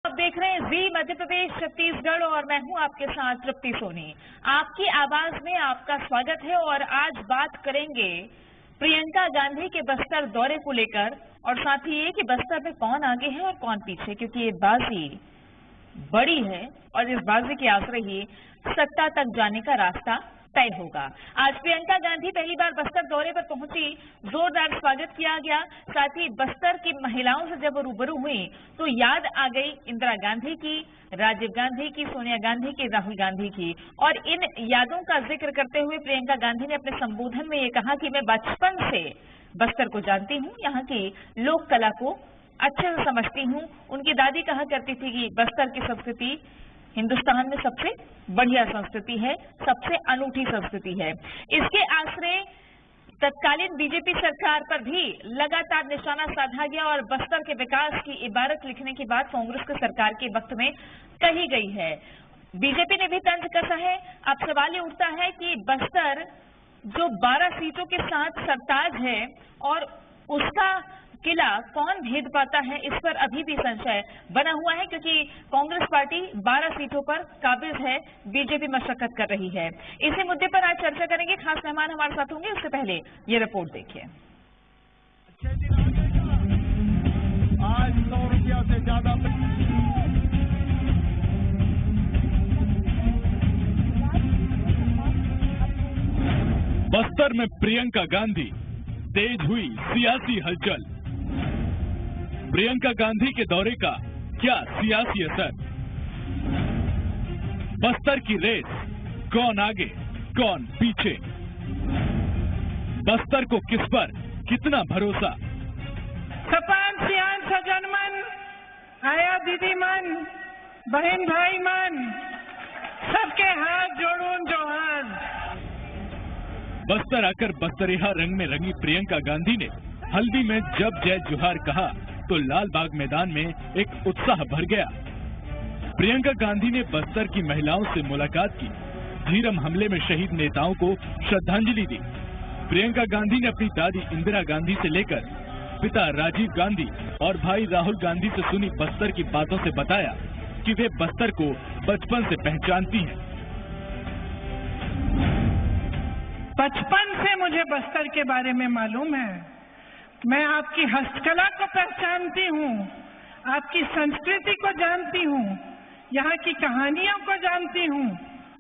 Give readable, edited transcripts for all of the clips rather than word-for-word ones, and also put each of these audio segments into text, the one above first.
आप देख रहे हैं जी मध्य प्रदेश छत्तीसगढ़ और मैं हूं आपके साथ तृप्ति सोनी। आपकी आवाज में आपका स्वागत है और आज बात करेंगे प्रियंका गांधी के बस्तर दौरे को लेकर और साथ ही ये कि बस्तर में कौन आगे है और कौन पीछे, क्योंकि ये बाजी बड़ी है और इस बाजी के आसरे ही सत्ता तक जाने का रास्ता तय होगा। आज प्रियंका गांधी पहली बार बस्तर दौरे पर पहुंची, जोरदार स्वागत किया गया। साथ ही बस्तर की महिलाओं से जब रूबरू हुई तो याद आ गई इंदिरा गांधी की, राजीव गांधी की, सोनिया गांधी की, राहुल गांधी की। और इन यादों का जिक्र करते हुए प्रियंका गांधी ने अपने संबोधन में ये कहा कि मैं बचपन से बस्तर को जानती हूँ, यहाँ की लोक कला को अच्छे से समझती हूँ। उनकी दादी कहा करती थी कि बस्तर की संस्कृति हिंदुस्तान में सबसे बढ़िया संस्कृति है, सबसे अनूठी संस्कृति है। इसके आश्रय तत्कालीन बीजेपी सरकार पर भी लगातार निशाना साधा गया और बस्तर के विकास की इबारत लिखने की बात कांग्रेस की सरकार के वक्त में कही गई है। बीजेपी ने भी तंज कसा है। अब सवाल ये उठता है कि बस्तर जो 12 सीटों के साथ सरताज है और उसका किला कौन भेद पाता है, इस पर अभी भी संशय बना हुआ है, क्योंकि कांग्रेस पार्टी 12 सीटों पर काबिज है, बीजेपी मशक्कत कर रही है। इसी मुद्दे पर आज चर्चा करेंगे। खास मेहमान हमारे साथ होंगे, उससे पहले ये रिपोर्ट देखिए। आज 100 रुपया से ज्यादा बस्तर में प्रियंका गांधी, तेज हुई सियासी हलचल। प्रियंका गांधी के दौरे का क्या सियासी असर? बस्तर की रेस, कौन आगे कौन पीछे? बस्तर को किस पर कितना भरोसा? सपान सियान सजन मन, आया दीदी मन, बहन भाई मन, सबके हाथ जोड़ूं जोहार। बस्तर आकर बस्तरिया रंग में रंगी प्रियंका गांधी ने हल्दी में जब जय जोहार कहा तो लाल बाग मैदान में एक उत्साह भर गया। प्रियंका गांधी ने बस्तर की महिलाओं से मुलाकात की, झीरम हमले में शहीद नेताओं को श्रद्धांजलि दी। प्रियंका गांधी ने अपनी दादी इंदिरा गांधी से लेकर पिता राजीव गांधी और भाई राहुल गांधी से सुनी बस्तर की बातों से बताया कि वे बस्तर को बचपन से पहचानती हैं। बचपन से मुझे बस्तर के बारे में मालूम है। मैं आपकी हस्तकला को पहचानती हूँ, आपकी संस्कृति को जानती हूँ, यहाँ की कहानियों को जानती हूँ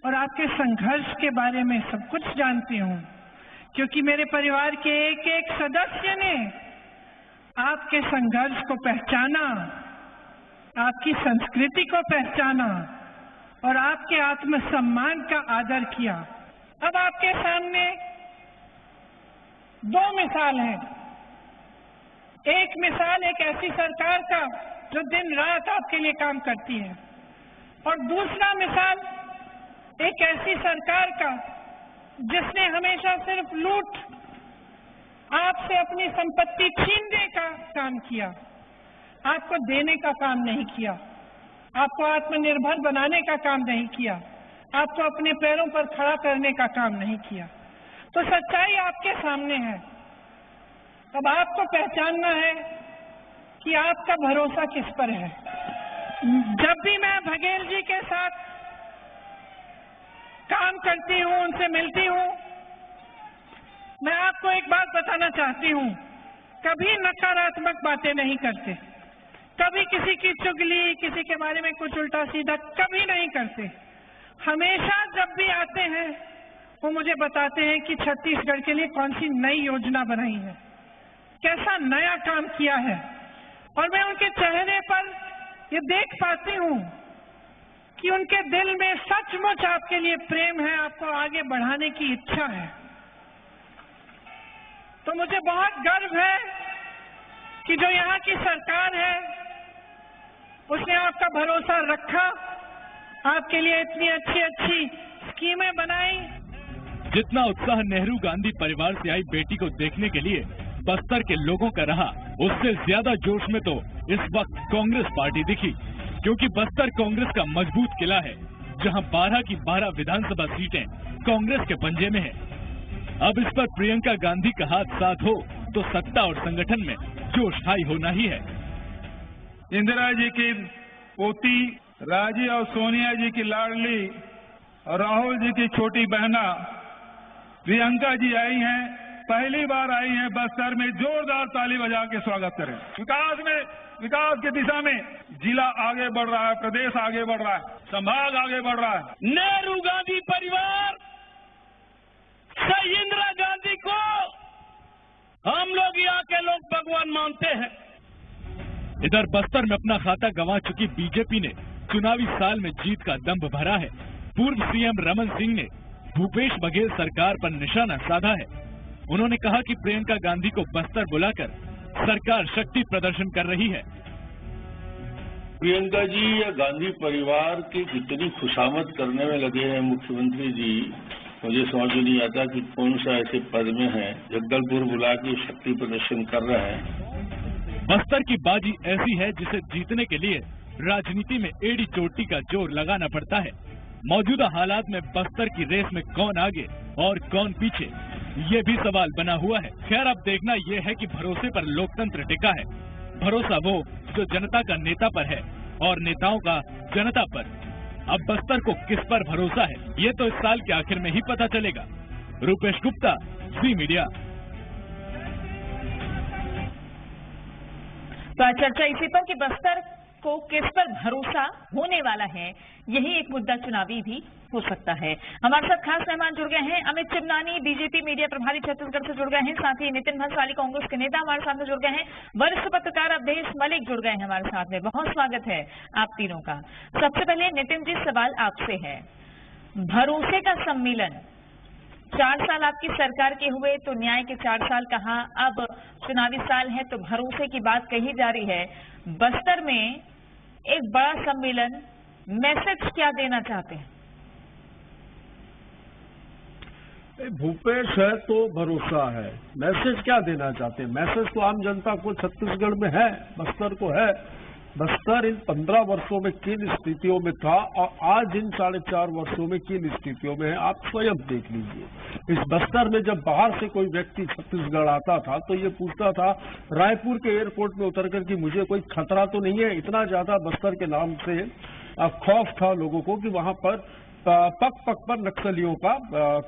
और आपके संघर्ष के बारे में सब कुछ जानती हूँ, क्योंकि मेरे परिवार के एक एक सदस्य ने आपके संघर्ष को पहचाना, आपकी संस्कृति को पहचाना और आपके आत्मसम्मान का आदर किया। अब आपके सामने 2 मिसाल हैं। एक मिसाल एक ऐसी सरकार का जो दिन रात आपके लिए काम करती है और दूसरा मिसाल एक ऐसी सरकार का जिसने हमेशा सिर्फ लूट, आपसे अपनी संपत्ति छीनने का काम किया, आपको देने का काम नहीं किया, आपको आत्मनिर्भर बनाने का काम नहीं किया, आपको अपने पैरों पर खड़ा करने का काम नहीं किया। तो सच्चाई आपके सामने है। अब आपको पहचानना है कि आपका भरोसा किस पर है। जब भी मैं बघेल जी के साथ काम करती हूँ, उनसे मिलती हूँ, मैं आपको एक बात बताना चाहती हूँ, कभी नकारात्मक बातें नहीं करते, कभी किसी की चुगली, किसी के बारे में कुछ उल्टा सीधा कभी नहीं करते। हमेशा जब भी आते हैं वो मुझे बताते हैं कि छत्तीसगढ़ के लिए कौन सी नई योजना बनाई है, कैसा नया काम किया है, और मैं उनके चेहरे पर ये देख पाती हूँ कि उनके दिल में सचमुच आपके लिए प्रेम है, आपको आगे बढ़ाने की इच्छा है। तो मुझे बहुत गर्व है कि जो यहाँ की सरकार है उसने आपका भरोसा रखा, आपके लिए इतनी अच्छी अच्छी स्कीमें बनाई। जितना उत्साह नेहरू गांधी परिवार से आई बेटी को देखने के लिए बस्तर के लोगों का रहा, उससे ज्यादा जोश में तो इस वक्त कांग्रेस पार्टी दिखी, क्योंकि बस्तर कांग्रेस का मजबूत किला है, जहां 12 की 12 विधानसभा सीटें कांग्रेस के पंजे में है। अब इस पर प्रियंका गांधी का हाथ साथ हो तो सत्ता और संगठन में जोश हाई होना ही है। इंदिरा जी की पोती राजी और सोनिया जी की लाडली और राहुल जी की छोटी बहना प्रियंका जी आई हैं, पहली बार आई हैं बस्तर में। जोरदार ताली बजा के स्वागत करें। विकास की दिशा में जिला आगे बढ़ रहा है, प्रदेश आगे बढ़ रहा है, संभाग आगे बढ़ रहा है। नेहरू गांधी परिवार से इंदिरा गांधी को हम लोग यहाँ के लोग भगवान मानते हैं। इधर बस्तर में अपना खाता गंवा चुकी बीजेपी ने चुनावी साल में जीत का दंभ भरा है। पूर्व सीएम रमन सिंह ने भूपेश बघेल सरकार पर निशाना साधा है। उन्होंने कहा कि प्रियंका गांधी को बस्तर बुलाकर सरकार शक्ति प्रदर्शन कर रही है। प्रियंका जी या गांधी परिवार की जितनी खुशामद करने में लगे हैं मुख्यमंत्री जी, मुझे समझ में नहीं आता कि कौन सा ऐसे पद में है जगदलपुर बुला के शक्ति प्रदर्शन कर रहे हैं। बस्तर की बाजी ऐसी है जिसे जीतने के लिए राजनीति में एड़ी चोटी का जोर लगाना पड़ता है। मौजूदा हालात में बस्तर की रेस में कौन आगे और कौन पीछे, ये भी सवाल बना हुआ है। खैर अब देखना ये है कि भरोसे पर लोकतंत्र टिका है। भरोसा वो जो जनता का नेता पर है और नेताओं का जनता पर। अब बस्तर को किस पर भरोसा है, ये तो इस साल के आखिर में ही पता चलेगा। रूपेश गुप्ता, जी मीडिया। तो आज चर्चा इसी पर कि बस्तर को किस पर भरोसा होने वाला है, यही एक मुद्दा चुनावी भी हो सकता है। हमारे साथ खास मेहमान जुड़ गए हैं। अमित चिमनानी बीजेपी मीडिया प्रभारी छत्तीसगढ़ से जुड़ गए हैं। साथ ही नितिन भंसाली कांग्रेस के नेता हमारे साथ में जुड़ गए हैं। वरिष्ठ पत्रकार अवधेश मलिक जुड़ गए हैं हमारे साथ में। बहुत स्वागत है आप तीनों का। सबसे पहले नितिन जी, सवाल आपसे है, भरोसे का सम्मेलन 4 साल आपकी सरकार के हुए तो न्याय के 4 साल कहा, अब चुनावी साल है तो भरोसे की बात कही जा रही है। बस्तर में एक बड़ा सम्मेलन, मैसेज क्या देना चाहते हैं? भूपेश है तो भरोसा है, मैसेज क्या देना चाहते हैं? मैसेज तो आम जनता को छत्तीसगढ़ में है, बस्तर को है। बस्तर इन 15 वर्षों में किन स्थितियों में था और आज इन 4.5 वर्षों में किन स्थितियों में है, आप स्वयं देख लीजिए। इस बस्तर में जब बाहर से कोई व्यक्ति छत्तीसगढ़ आता था तो ये पूछता था रायपुर के एयरपोर्ट में उतरकर कि मुझे कोई खतरा तो नहीं है। इतना ज्यादा बस्तर के नाम से खौफ था लोगों को कि वहां पर पग पग पर नक्सलियों का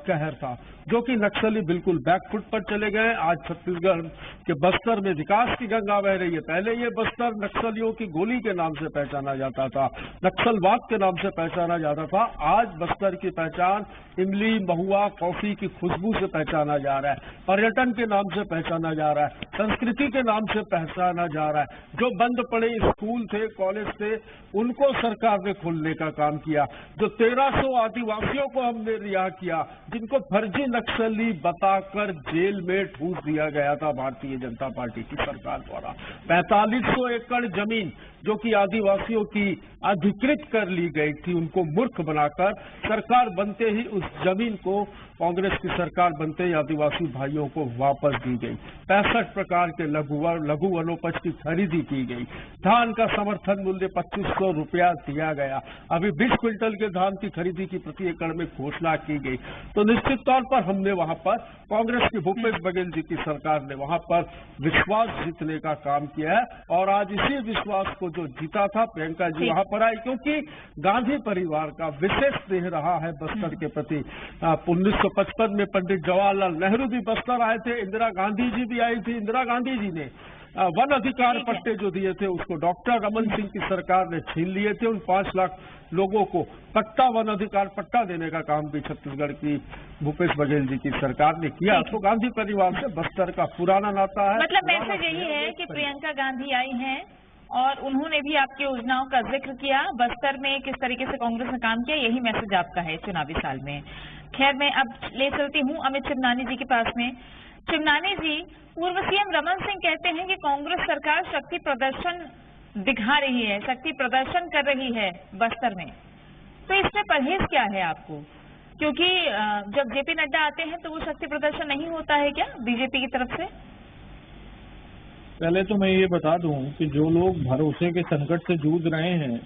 कहर था, जो कि नक्सली बिल्कुल बैकफुट पर चले गए। आज छत्तीसगढ़ के बस्तर में विकास की गंगा बह रही है। पहले ये बस्तर नक्सलियों की गोली के नाम से पहचाना जाता था, नक्सलवाद के नाम से पहचाना जाता था। आज बस्तर की पहचान इमली, महुआ, कॉफी की खुशबू से पहचाना जा रहा है, पर्यटन के नाम से पहचाना जा रहा है, संस्कृति के नाम से पहचाना जा रहा है। जो बंद पड़े स्कूल थे, कॉलेज थे, उनको सरकार ने खोलने का काम किया। जो 1300 आदिवासियों को हमने रिहा किया, जिनको फर्जी नक्सली बताकर जेल में ठूस दिया गया था भारतीय जनता पार्टी की सरकार द्वारा। 4500 एकड़ जमीन जो कि आदिवासियों की अधिकृत कर ली गई थी, उनको मूर्ख बनाकर सरकार बनते ही उस जमीन को कांग्रेस की सरकार बनते ही आदिवासी भाइयों को वापस दी गई। 65 प्रकार के लघु वनोपज की खरीदी की गई। धान का समर्थन मूल्य 2500 रुपया दिया गया। अभी 20 क्विंटल के धान की खरीदी की प्रति एकड़ में घोषणा की गई। तो निश्चित तौर पर हमने वहां पर कांग्रेस की भूपेश बघेल जी की सरकार ने वहां पर विश्वास जीतने का काम किया है और आज इसी विश्वास को जो जीता था प्रियंका जी वहां पर आई, क्योंकि गांधी परिवार का विशेष स्नेह रहा है बस्तर के प्रति। 1955 में पंडित जवाहरलाल नेहरू भी बस्तर आए थे, इंदिरा गांधी जी भी आई थी। इंदिरा गांधी जी ने वन अधिकार पट्टे जो दिए थे उसको डॉक्टर रमन सिंह की सरकार ने छीन लिए थे। उन 5 लाख लोगों को पट्टा, वन अधिकार पट्टा देने का काम भी छत्तीसगढ़ की भूपेश बघेल जी की सरकार ने किया। तो गांधी परिवार से बस्तर का पुराना नाता है। मतलब मैसेज यही है कि प्रियंका गांधी आई हैं और उन्होंने भी आपकी योजनाओं का जिक्र किया, बस्तर में किस तरीके से कांग्रेस ने काम किया, यही मैसेज आपका है चुनावी साल में। खैर मैं अब ले चलती हूँ अमित चिमनानी जी के पास में। चिमनानी जी, पूर्व सीएम रमन सिंह कहते हैं कि कांग्रेस सरकार शक्ति प्रदर्शन दिखा रही है, शक्ति प्रदर्शन कर रही है बस्तर में, तो इसमें परहेज क्या है आपको? क्योंकि जब जेपी नड्डा आते हैं तो वो शक्ति प्रदर्शन नहीं होता है क्या बीजेपी की तरफ से? पहले तो मैं ये बता दूं कि जो लोग भरोसे के संकट से जूझ रहे हैं,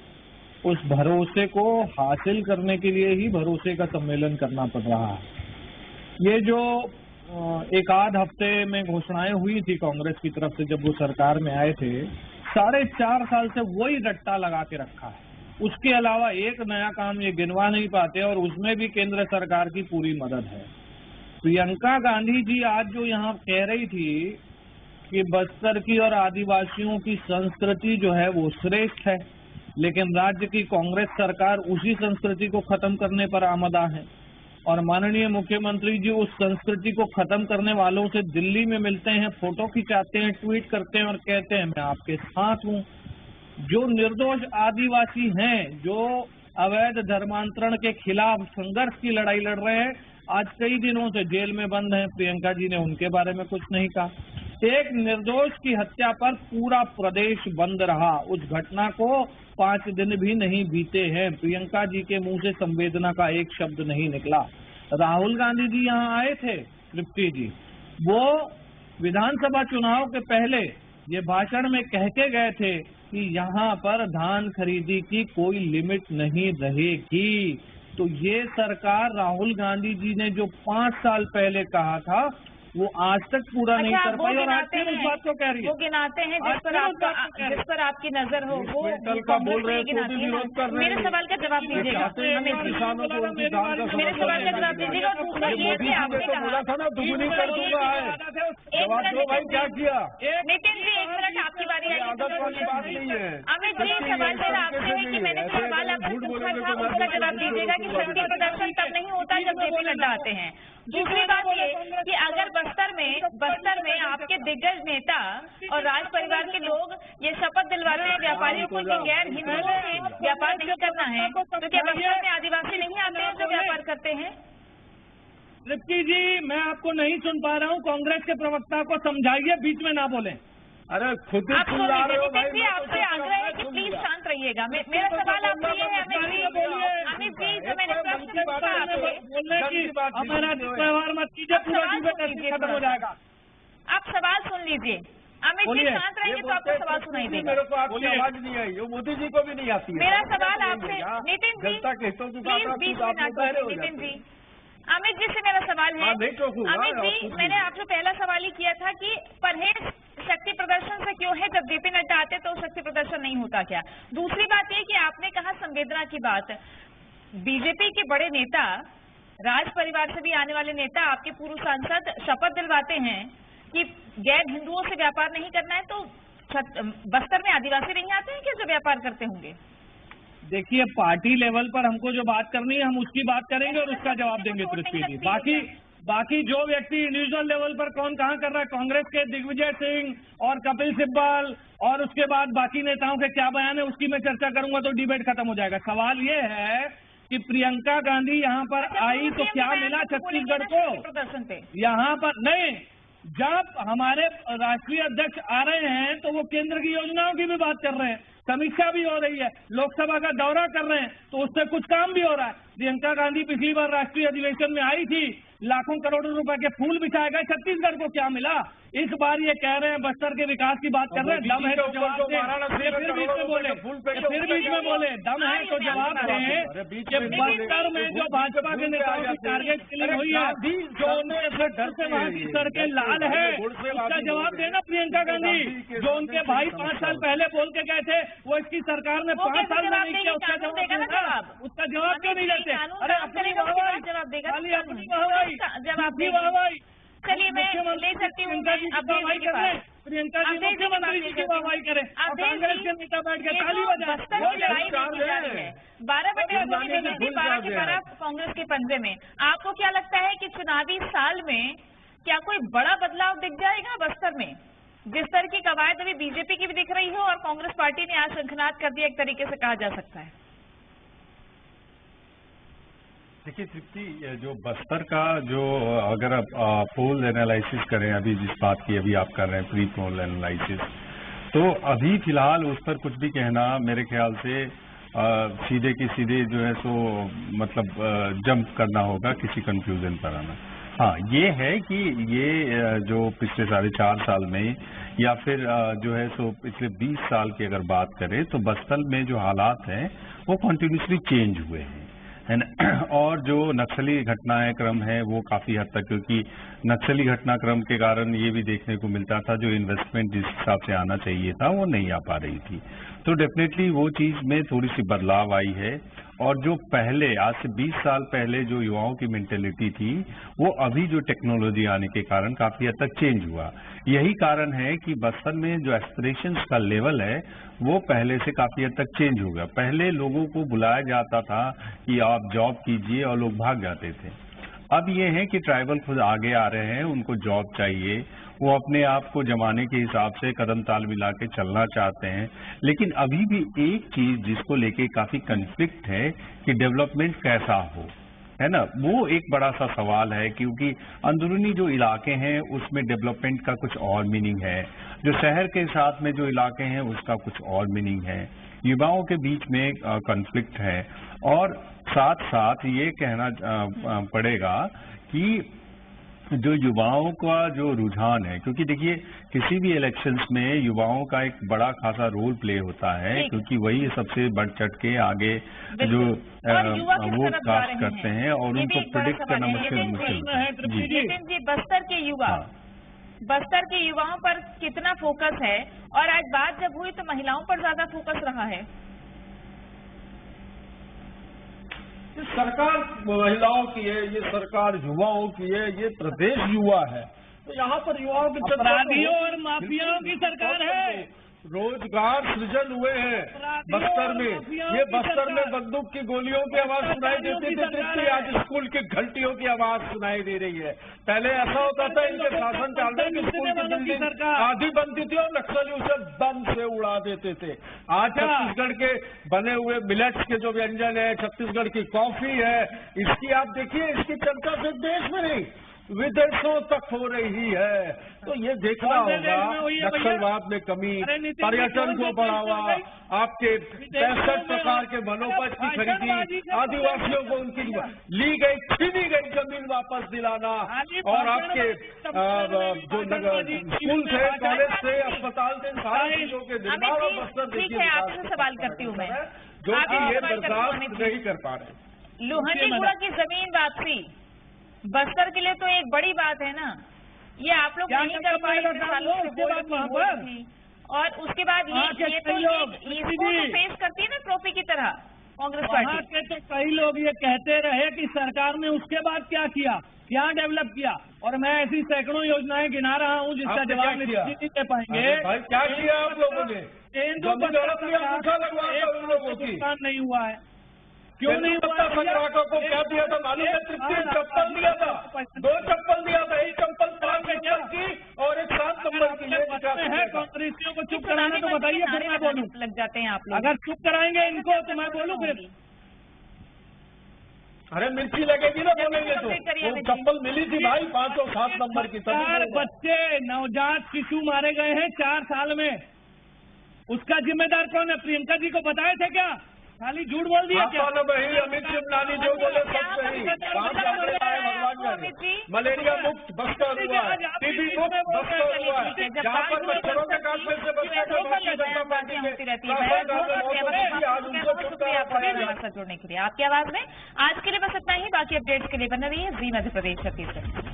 उस भरोसे को हासिल करने के लिए ही भरोसे का सम्मेलन करना पड़ रहा है। ये जो एक आध हफ्ते में घोषणाएं हुई थी कांग्रेस की तरफ से जब वो सरकार में आए थे, 4.5 साल से वही रट्टा लगा के रखा है। उसके अलावा एक नया काम ये गिनवा नहीं पाते और उसमें भी केंद्र सरकार की पूरी मदद है। प्रियंका गांधी जी आज जो यहाँ कह रही थी कि बस्तर की और आदिवासियों की संस्कृति जो है वो श्रेष्ठ है, लेकिन राज्य की कांग्रेस सरकार उसी संस्कृति को खत्म करने पर आमदा है और माननीय मुख्यमंत्री जी उस संस्कृति को खत्म करने वालों से दिल्ली में मिलते हैं, फोटो खिंचाते हैं, ट्वीट करते हैं और कहते हैं मैं आपके साथ हूँ। जो निर्दोष आदिवासी हैं, जो अवैध धर्मांतरण के खिलाफ संघर्ष की लड़ाई लड़ रहे हैं, आज कई दिनों से जेल में बंद हैं। प्रियंका जी ने उनके बारे में कुछ नहीं कहा। एक निर्दोष की हत्या पर पूरा प्रदेश बंद रहा। उस घटना को 5 दिन भी नहीं बीते हैं, प्रियंका जी के मुंह से संवेदना का एक शब्द नहीं निकला। राहुल गांधी जी यहाँ आए थे, तृप्ति जी, वो विधानसभा चुनाव के पहले ये भाषण में कह के गए थे कि यहाँ पर धान खरीदी की कोई लिमिट नहीं रहेगी। तो ये सरकार राहुल गांधी जी ने जो 5 साल पहले कहा था वो आज तक पूरा नहीं कर पाई और आज फिर उस बात को कह रही है। वो गिनाते हैं जिस पर आपकी नजर हो, वो का बोल रहे हैं, विरोध कर रहे हैं। मेरे सवाल का जवाब दीजिएगा। मेरे सवाल का जवाब दीजिएगा। और दूसरा ये कि आपने कहा था ना दुगुनी कर दूंगा है, जवाब दो भाई, क्या किया? नितिन जी, 1 मिनट आपकी बारी है। आदत वाली बात नहीं है। अमित जी, सवाल मेरा आपसे है कि मैंने जो सवाल आपसे पूछा था उसका जवाब दीजिएगा कि शक्ति प्रदर्शन तब नहीं होता जब जेपी नड्डा आते हैं। दूसरी बात ये कि अगर बस्तर में आपके दिग्गज नेता और राज परिवार के लोग ये शपथ दिलवाते हैं व्यापारियों को कि गैर हिंदुओं से व्यापार नहीं करना है, तो क्या बस्तर में आदिवासी नहीं आते हैं जो व्यापार करते हैं? तृप्ति जी, मैं आपको नहीं सुन पा रहा हूँ। कांग्रेस के प्रवक्ता को समझाइए, बीच में ना बोले। अरे खुद आप सुन लीजिए। नितिन जी, आपसे आग्रह है कि प्लीज शांत रहिएगा। मेरा सवाल आपसे ये है, अमित जी, जो मैंने प्रश्न पूछा आपसे, हमारा व्यवहार मत कीजिए, पूरा डिबेट खत्म हो जाएगा। आप सवाल सुन लीजिए। अमित जी शांत रहेंगे तो आपको सवाल सुनाई देगा। मेरे को आपकी आवाज नहीं आई, वो मोदी जी को भी नहीं आती है। मेरा सवाल आपसे, नितिन जी प्लीज बीच में ना टोकिए। नितिन जी, अमित जी से मेरा सवाल है। अमित जी, मैंने आपसे पहला सवाल ही किया था कि परहेज शक्ति प्रदर्शन से क्यों है, जब जेपी नड्डा आते तो शक्ति प्रदर्शन नहीं होता क्या? दूसरी बात ये कि आपने कहा संवेदना की बात, बीजेपी के बड़े नेता, राज परिवार से भी आने वाले नेता, आपके पूर्व सांसद शपथ दिलवाते हैं कि गैर हिंदुओं से व्यापार नहीं करना है, तो बस्तर में आदिवासी नहीं आते हैं क्या जो व्यापार करते होंगे? देखिए, पार्टी लेवल पर हमको जो बात करनी है हम उसकी बात करेंगे और उसका जवाब देंगे तृप्ति जी। बाकी जो व्यक्ति इंडिविजुअल लेवल पर कौन कहाँ कर रहा है, कांग्रेस के दिग्विजय सिंह और कपिल सिब्बल और उसके बाद बाकी नेताओं के क्या बयान है उसकी मैं चर्चा करूंगा तो डिबेट खत्म हो जाएगा। सवाल ये है कि प्रियंका गांधी यहाँ पर आई तो क्या मिला छत्तीसगढ़ को? प्रदर्शन पे यहाँ पर नहीं, जब हमारे राष्ट्रीय अध्यक्ष आ रहे हैं तो वो केंद्र की योजनाओं की भी बात कर रहे हैं, समीक्षा भी हो रही है, लोकसभा का दौरा कर रहे हैं, तो उससे कुछ काम भी हो रहा है। प्रियंका गांधी पिछली बार राष्ट्रीय अधिवेशन में आई थी, लाखों करोड़ों रुपए के फूल बिछाए गए, छत्तीसगढ़ को क्या मिला? इस बार ये कह रहे हैं बस्तर के विकास की बात कर रहे हैं, दम है तो जवाब दें। फिर बीच में बोले, दम है तो जवाब दें। बस्तर में जो भाजपा के नेताओं की टारगेट किलिंग हुई है, जो उनके घर से वहां की सड़कें लाल है, उसका जवाब देना प्रियंका गांधी। जो उनके भाई 5 साल पहले बोल के गए थे वो इसकी सरकार ने 5 साल में नहीं किया, उसका जवाब देगा। उसका जवाब क्यों नहीं देते? अरे अपनी जवाब देगा, खाली अपनी वाहवाही, जवाब अपनी वाहवाही। चलिए मैं ले सकती हूँ, प्रियंका जी की वाहवाही करें, प्रियंका जी मुख्यमंत्री जी की वाहवाही करें और कांग्रेस के नेता बैठ के ताली बजाएं। 12 बटे 12 के बराबर कांग्रेस के पंजे में। आपको क्या लगता है कि चुनावी साल में क्या कोई बड़ा बदलाव दिख जाएगा बस्तर में? जिस तरह की कवायद अभी बीजेपी की भी दिख रही है और कांग्रेस पार्टी ने आज शंखनाद कर दिया, एक तरीके से कहा जा सकता है। देखिए तृप्ति, जो बस्तर का जो अगर आप पोल एनालिसिस करें, अभी जिस बात की अभी आप कर रहे हैं प्री पोल एनालिसिस, तो अभी फिलहाल उस पर कुछ भी कहना मेरे ख्याल से सीधे की सीधे जो है सो मतलब जंप करना होगा, किसी कंफ्यूजन पर आना। हाँ, ये है कि ये जो पिछले 4.5 साल में या फिर जो है सो पिछले 20 साल की अगर बात करें तो बस्तर में जो हालात हैं वो कंटिन्यूसली चेंज हुए हैं। है ना। और जो नक्सली घटनाएं क्रम है वो काफी हद तक, क्योंकि नक्सली घटनाक्रम के कारण ये भी देखने को मिलता था जो इन्वेस्टमेंट जिस हिसाब से आना चाहिए था वो नहीं आ पा रही थी। तो डेफिनेटली वो चीज में थोड़ी सी बदलाव आई है। और जो पहले आज से 20 साल पहले जो युवाओं की मेंटेलिटी थी वो अभी जो टेक्नोलॉजी आने के कारण काफी हद तक चेंज हुआ। यही कारण है कि बस्तर में जो एस्पिरेशंस का लेवल है वो पहले से काफी हद तक चेंज हो गया। पहले लोगों को बुलाया जाता था कि आप जॉब कीजिए और लोग भाग जाते थे। अब ये है कि ट्राइबल खुद आगे आ रहे हैं, उनको जॉब चाहिए, वो अपने आप को जमाने के हिसाब से कदम ताल मिला के चलना चाहते हैं। लेकिन अभी भी एक चीज जिसको लेके काफी कन्फ्लिक्ट है कि डेवलपमेंट कैसा हो, है ना, वो एक बड़ा सा सवाल है। क्योंकि अंदरूनी जो इलाके हैं उसमें डेवलपमेंट का कुछ और मीनिंग है, जो शहर के साथ में जो इलाके हैं उसका कुछ और मीनिंग है। युवाओं के बीच में कॉन्फ्लिक्ट है। और साथ साथ ये कहना पड़ेगा कि जो युवाओं का जो रुझान है, क्योंकि देखिए किसी भी इलेक्शंस में युवाओं का एक बड़ा खासा रोल प्ले होता है, क्योंकि वही सबसे बढ़ चढ़ के आगे जो वो कास्ट करते हैं और उनको प्रेडिक्ट करना मुश्किल जी। बस्तर के युवा, बस्तर के युवाओं पर कितना फोकस है? और आज बात जब हुई तो महिलाओं पर ज्यादा फोकस रहा है। सरकार महिलाओं की है, ये सरकार युवाओं की है, ये प्रदेश युवा है। तो यहाँ पर युवाओं की अपराधियों और माफियाओं की सरकार है। रोजगार सृजन हुए हैं बस्तर में। ये बस्तर में बंदूक की गोलियों की आवाज सुनाई देती थी, आज स्कूल की घंटियों की आवाज सुनाई दे रही है। पहले ऐसा होता था इनके शासन काल में स्कूल की बिल्डिंग आधी बनती थी और नक्सली उसे बम से उड़ा देते थे। आज छत्तीसगढ़ के बने हुए मिलेट्स के जो व्यंजन है, छत्तीसगढ़ की कॉफी है, इसकी आप देखिए, इसकी चर्चा सिर्फ देश में नहीं विदेशों तक हो रही है। तो ये देखना होगा नक्सलवाद में कमी, पर्यटन को बढ़ावा, आपके 65 प्रकार के वनोपज की खरीदी, आदिवासियों को उनकी ली गई छीनी गई जमीन वापस दिलाना, और आपके जो स्कूल थे, कॉलेज थे, अस्पताल थे, सारी चीजों के निर्माण और बस्तर देखिए। आपसे सवाल करती हूँ मैं, जो कि ये बर्दाश्त नहीं कर पा रहे। लोहंडीगुड़ा की जमीन वापसी बस्तर के लिए तो एक बड़ी बात है ना। ये आप लोग नहीं कर पाए और उसके बाद ये तो इसको तो पेश करती है ना ट्रॉफी की तरह कांग्रेस पार्टी। तो कई लोग ये कहते रहे कि सरकार ने उसके बाद क्या किया, क्या डेवलप किया, और मैं ऐसी सैकड़ों योजनाएं गिना रहा हूँ जिसका जवाब नहीं दे पाएंगे। भाई क्या किया आप लोगों ने? नहीं हुआ है, क्यों नहीं हुआ? संग्राहकों को क्या दिया था मालूम है? चप्पल दिया था, 2 चप्पल दिया था, एक चप्पल 5 नंबर की और एक 7 नंबर की। कांग्रेसियों को चुप कराना तो बताइए, फिर मैं बोलूं। लग जाते हैं आप लोग, अगर चुप कराएंगे इनको तो मैं बोलूं फिर। अरे मिर्ची लगेगी ना बोलेंगे तो चप्पल मिली थी भाई 5 और 7 नंबर की। 4 बच्चे नवजात शिशु मारे गए हैं 4 साल में, उसका जिम्मेदार कौन है? प्रियंका जी को बताए थे क्या? खाली झूठ बोल दिया क्या? वही अमित शिवलानी जो बोले सब सही। भगवान जाने मलेरिया मुक्त बस्तर हुआ है, टीबी मुक्त बस्तर हुआ है, जहाँ पर मच्छरों के काटने से बस्तर जुड़ने के लिए आपकी आवाज में। आज के लिए बस इतना ही, बाकी अपडेट्स के लिए बना रही है जी मध्य प्रदेश छत्तीसगढ़।